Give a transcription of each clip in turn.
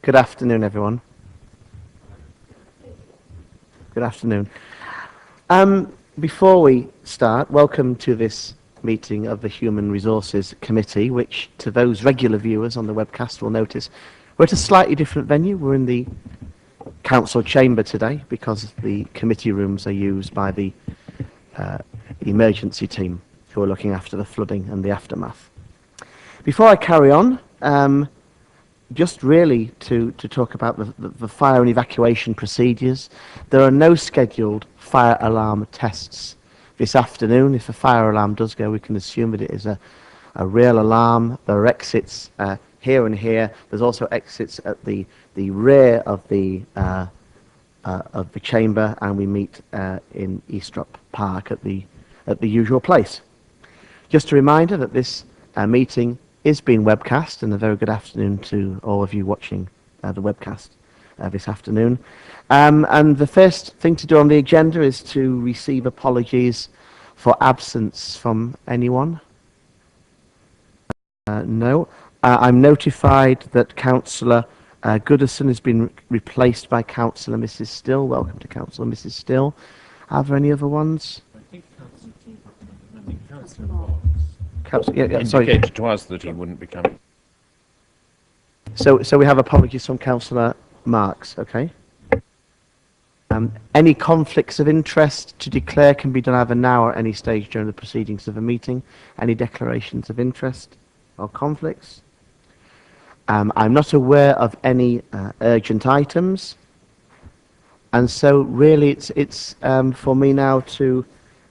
Good afternoon, everyone. Good afternoon. Before we start, welcome to this meeting of the Human Resources Committee, which to those regular viewers on the webcast will notice we're at a slightly different venue. We're in the council chamber today because the committee rooms are used by the emergency team who are looking after the flooding and the aftermath. Before I carry on, just really to talk about the fire and evacuation procedures. There are no scheduled fire alarm tests this afternoon. If a fire alarm does go, we can assume that it is a real alarm. There are exits here and here. There's also exits at the rear of the chamber, and we meet in Eastrop Park at the usual place. Just a reminder that this meeting is being webcast, and a very good afternoon to all of you watching the webcast this afternoon. And the first thing to do on the agenda is to receive apologies for absence from anyone. No. I'm notified that Councillor Goodison has been replaced by Councillor Mrs. Still. Welcome to Councillor Mrs. Still. Are there any other ones? I think Councillor Marks indicated to us that he wouldn't be coming. So we have apologies from Councillor Marks, okay? Any conflicts of interest to declare can be done either now or at any stage during the proceedings of a meeting. Any declarations of interest or conflicts? I'm not aware of any urgent items, and so really it's for me now to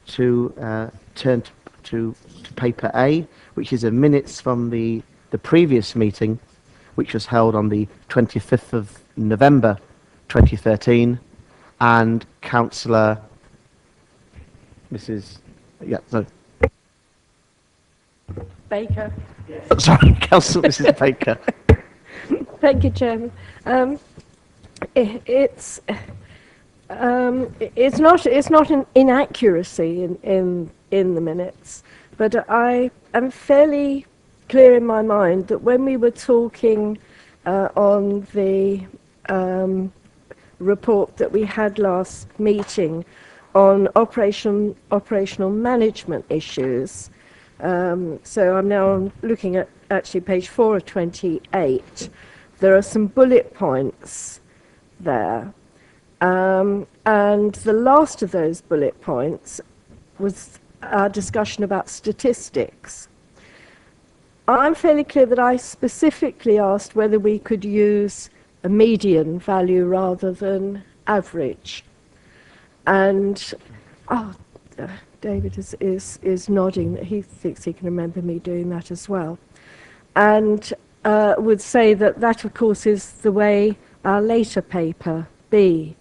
turn to paper A, which is a minutes from the previous meeting, which was held on the 25th of November 2013, and Councillor Mrs. Baker. Sorry, Councillor Mrs. Baker. Thank you, Chairman. It's not an inaccuracy in the minutes, but I am fairly clear in my mind that when we were talking on the report that we had last meeting on operational management issues, so I'm now looking at actually page 4 of 28, there are some bullet points there. And the last of those bullet points was our discussion about statistics. I'm fairly clear that I specifically asked whether we could use a median value rather than average. And David is nodding that he thinks he can remember me doing that as well. And would say that of course is the way our later paper B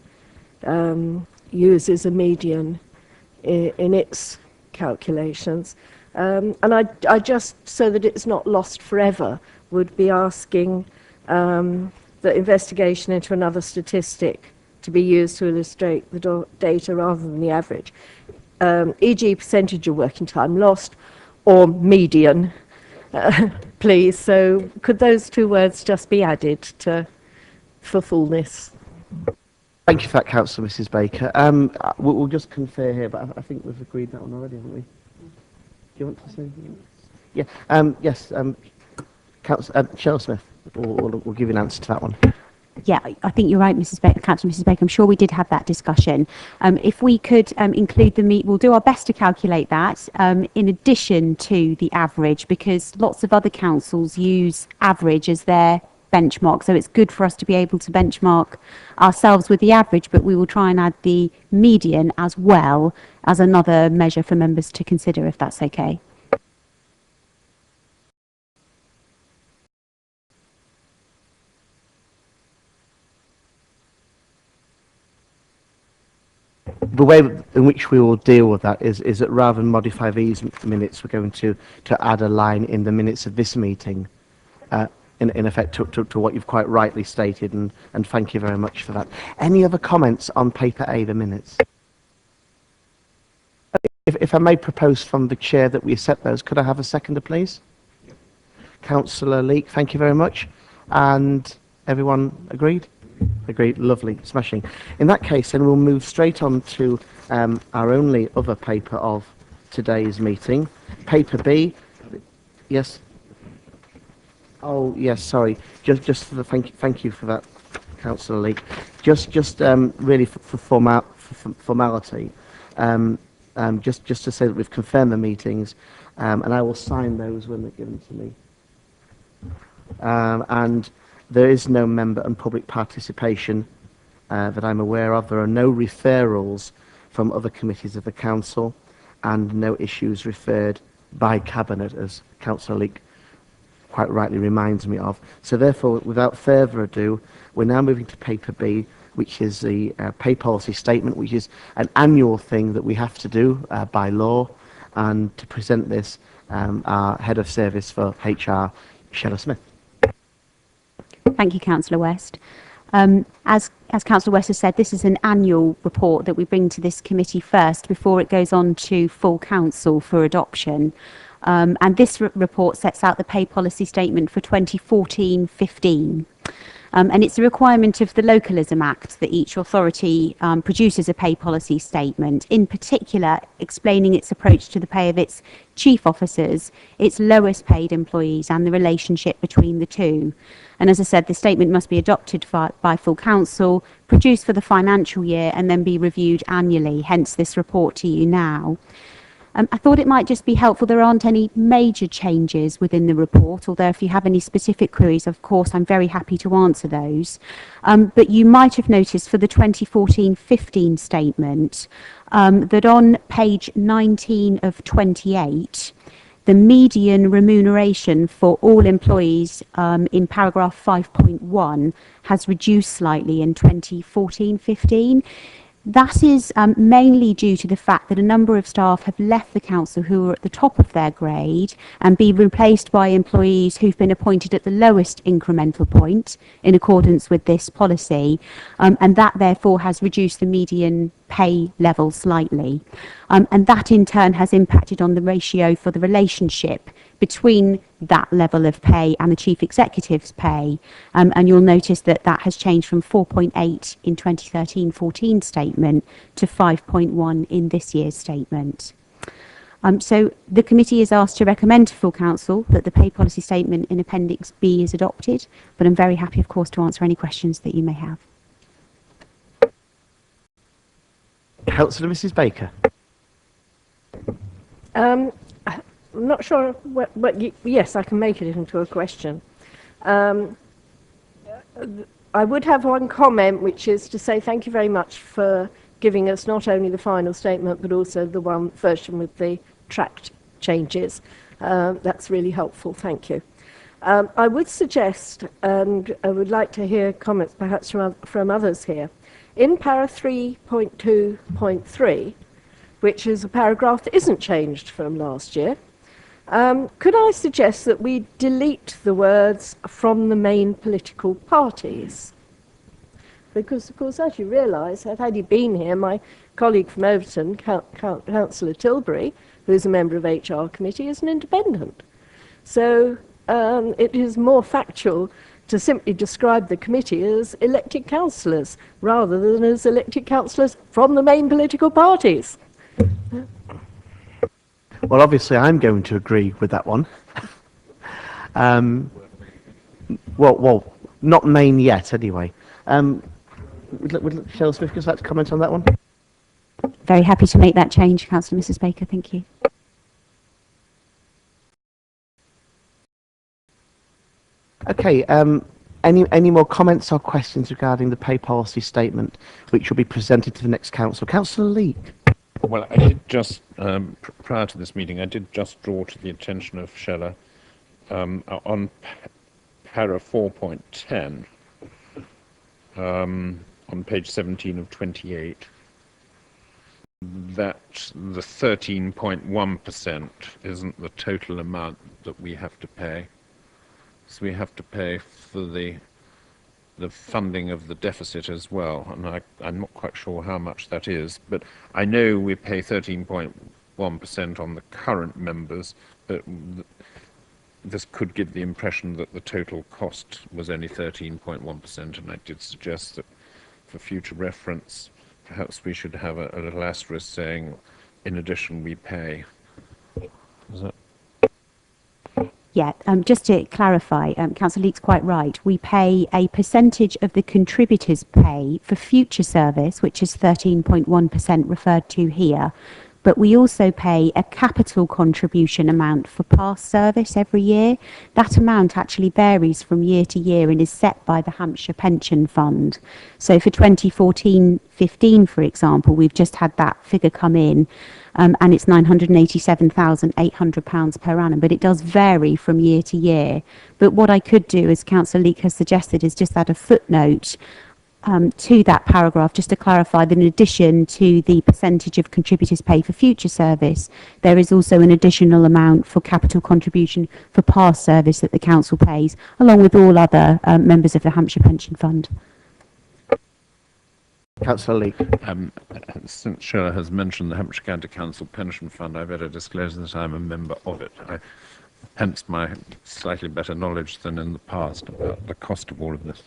uses a median in its calculations. And I just, so that it's not lost forever, would be asking the investigation into another statistic to be used to illustrate the data rather than the average, e.g. percentage of working time lost or median, please. So could those two words just be added for fullness? Thank you for that, Councillor Mrs. Baker. We'll just confer here, but I think we've agreed that one already, haven't we? Do you want to say anything else? Yeah. Yes. Cheryl Smith. We'll give you an answer to that one. Yeah, I think you're right, Councillor Mrs. Baker. I'm sure we did have that discussion. If we could include we'll do our best to calculate that in addition to the average, because lots of other councils use average as their benchmark. So it's good for us to be able to benchmark ourselves with the average, but we will try and add the median as well as another measure for members to consider, if that's okay. The way in which we will deal with that is that rather than modify these minutes, we're going to add a line in the minutes of this meeting, in effect to what you've quite rightly stated, and thank you very much for that. Any other comments on paper A, the minutes? If I may propose from the chair that we accept those, could I have a seconder, please? Councillor Leake, thank you very much. And Everyone agreed? Agreed. Lovely. Smashing. In that case, then we'll move straight on to our only other paper of today's meeting. Paper B. Yes. Oh, yes. Sorry. Just for the thank you for that, Councillor Lee. Just really for formality. Just to say that we've confirmed the meetings, and I will sign those when they're given to me. And there is no member and public participation that I'm aware of. There are no referrals from other committees of the council, and no issues referred by cabinet, as Councillor Leek quite rightly reminds me of. So therefore, without further ado, we're now moving to paper B, which is the pay policy statement, which is an annual thing that we have to do by law. And to present this, our head of service for HR, Shella Smith. Thank you, Councillor West. As Councillor West has said, this is an annual report that we bring to this committee first before it goes on to full council for adoption. And this report sets out the pay policy statement for 2014-15. And it's a requirement of the Localism Act that each authority produces a pay policy statement, in particular explaining its approach to the pay of its chief officers, its lowest paid employees, and the relationship between the two. And as I said, the statement must be adopted by full council, produced for the financial year, and then be reviewed annually, hence this report to you now. I thought it might just be helpful. There aren't any major changes within the report, although if you have any specific queries, of course, I'm very happy to answer those. But you might have noticed for the 2014-15 statement that on page 19 of 28, the median remuneration for all employees in paragraph 5.1 has reduced slightly in 2014-15. That is mainly due to the fact that a number of staff have left the council who are at the top of their grade and be replaced by employees who've been appointed at the lowest incremental point in accordance with this policy, and that therefore has reduced the median pay level slightly. And that in turn has impacted on the ratio for the relationship between that level of pay and the chief executive's pay. And you'll notice that that has changed from 4.8 in 2013-14 statement to 5.1 in this year's statement. So the committee is asked to recommend to full council that the pay policy statement in Appendix B is adopted, but I'm very happy, of course, to answer any questions that you may have. Councillor Mrs. Baker. I'm not sure yes, I can make it into a question. I would have one comment, which is to say thank you very much for giving us not only the final statement, but also the one version with the tracked changes. That's really helpful, thank you. I would suggest, and I would like to hear comments perhaps from others here, in para 3.2.3, which is a paragraph that isn't changed from last year, could I suggest that we delete the words "from the main political parties"? Because, of course, as you realise, had he been here, my colleague from Overton, Councillor Tilbury, who is a member of HR committee, is an independent. So it is more factual to simply describe the committee as elected councillors, rather than as elected councillors from the main political parties. Well, obviously, I'm going to agree with that one. Well, not main yet, anyway. Would Shella Smith just like to comment on that one? Very happy to make that change, Councillor Mrs. Baker. Thank you. Okay. Any more comments or questions regarding the pay policy statement, which will be presented to the next council? Councillor Leek. Well, I did just, prior to this meeting, I did just draw to the attention of Shella on para 4.10, on page 17 of 28, that the 13.1% isn't the total amount that we have to pay. So we have to pay for the funding of the deficit as well, and I'm not quite sure how much that is, but I know we pay 13.1% on the current members, but this could give the impression that the total cost was only 13.1%, and I did suggest that for future reference, perhaps we should have a little asterisk saying, in addition, we pay. Is that? Yeah, just to clarify, Councillor Leake's quite right. We pay a percentage of the contributors' pay for future service, which is 13.1% referred to here. But we also pay a capital contribution amount for past service every year. That amount actually varies from year to year and is set by the Hampshire Pension Fund. So for 2014-15, for example, we've just had that figure come in, and it's £987,800 per annum, but it does vary from year to year. But what I could do, as Councillor Leake has suggested, is just add a footnote to that paragraph, just to clarify that in addition to the percentage of contributors pay for future service, there is also an additional amount for capital contribution for past service that the council pays, along with all other members of the Hampshire Pension Fund. Councillor Leake. Since Shirley has mentioned the Hampshire County Council Pension Fund, I better disclose that I'm a member of it. Hence my slightly better knowledge than in the past about the cost of all of this.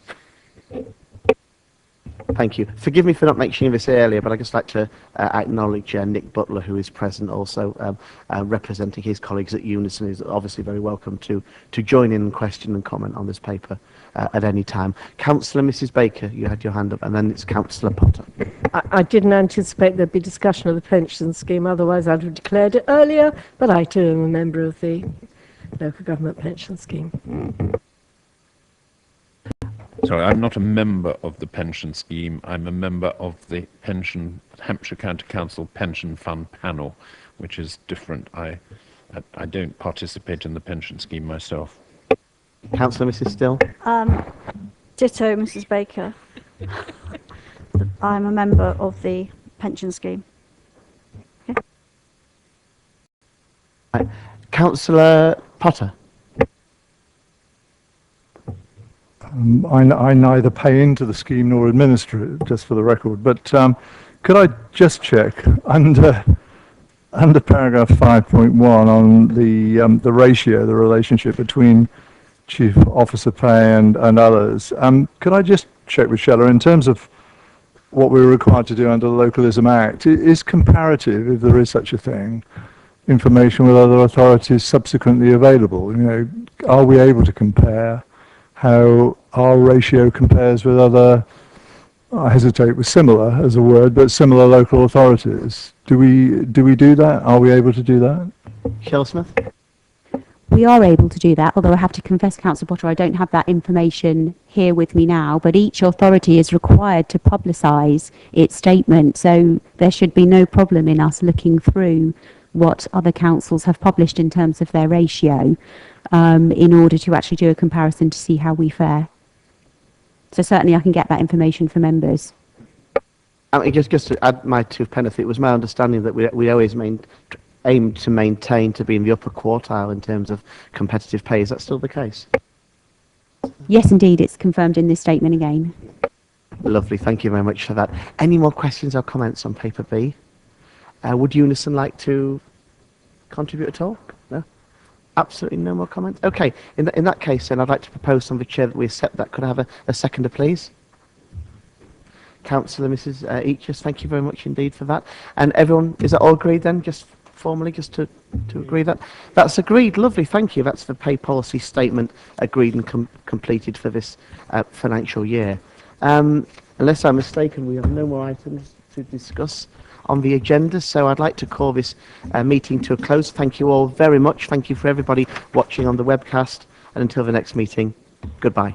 Thank you. Forgive me for not mentioning this earlier, but I'd just like to acknowledge Nick Butler, who is present also, representing his colleagues at Unison, who's obviously very welcome to join in and question and comment on this paper at any time. Councillor Mrs Baker, you had your hand up, and then it's Councillor Potter. I didn't anticipate there'd be discussion of the pension scheme, otherwise I'd have declared it earlier, but I too am a member of the local government pension scheme. Sorry, I'm not a member of the pension scheme. I'm a member of the Hampshire County Council Pension Fund panel, which is different. I don't participate in the pension scheme myself. Councillor Mrs Still. Ditto, Mrs Baker. I'm a member of the pension scheme. Okay. Councillor Potter. I neither pay into the scheme nor administer it, just for the record. But could I just check under paragraph 5.1 on the ratio, the relationship between chief officer pay and others? Could I just check with Shella in terms of what we're required to do under the Localism Act? Is comparative, if there is such a thing, information with other authorities subsequently available? You know, are we able to compare how our ratio compares with other, I hesitate with similar as a word, but similar local authorities? Do we do that? Are we able to do that? Shella Smith. We are able to do that, although I have to confess, Councillor Potter, I don't have that information here with me now, but each authority is required to publicise its statement, so there should be no problem in us looking through what other councils have published in terms of their ratio, in order to actually do a comparison to see how we fare. So certainly I can get that information for members. Just to add my two pence, it was my understanding that we always aim to maintain to be in the upper quartile in terms of competitive pay. Is that still the case? Yes, indeed, it's confirmed in this statement again. Lovely, thank you very much for that. Any more questions or comments on paper B? Would Unison like to contribute at all? No? Absolutely no more comments? Okay, in that case then I'd like to propose on the chair that we accept that. Could I have a seconder, please? Councillor Mrs Eachus, thank you very much indeed for that. And everyone, is that all agreed then? Just formally, just to agree that? That's agreed, lovely, thank you. That's the pay policy statement agreed and completed for this financial year. Unless I'm mistaken, we have no more items to discuss on the agenda, so I'd like to call this meeting to a close. Thank you all very much. Thank you for everybody watching on the webcast, and until the next meeting, goodbye.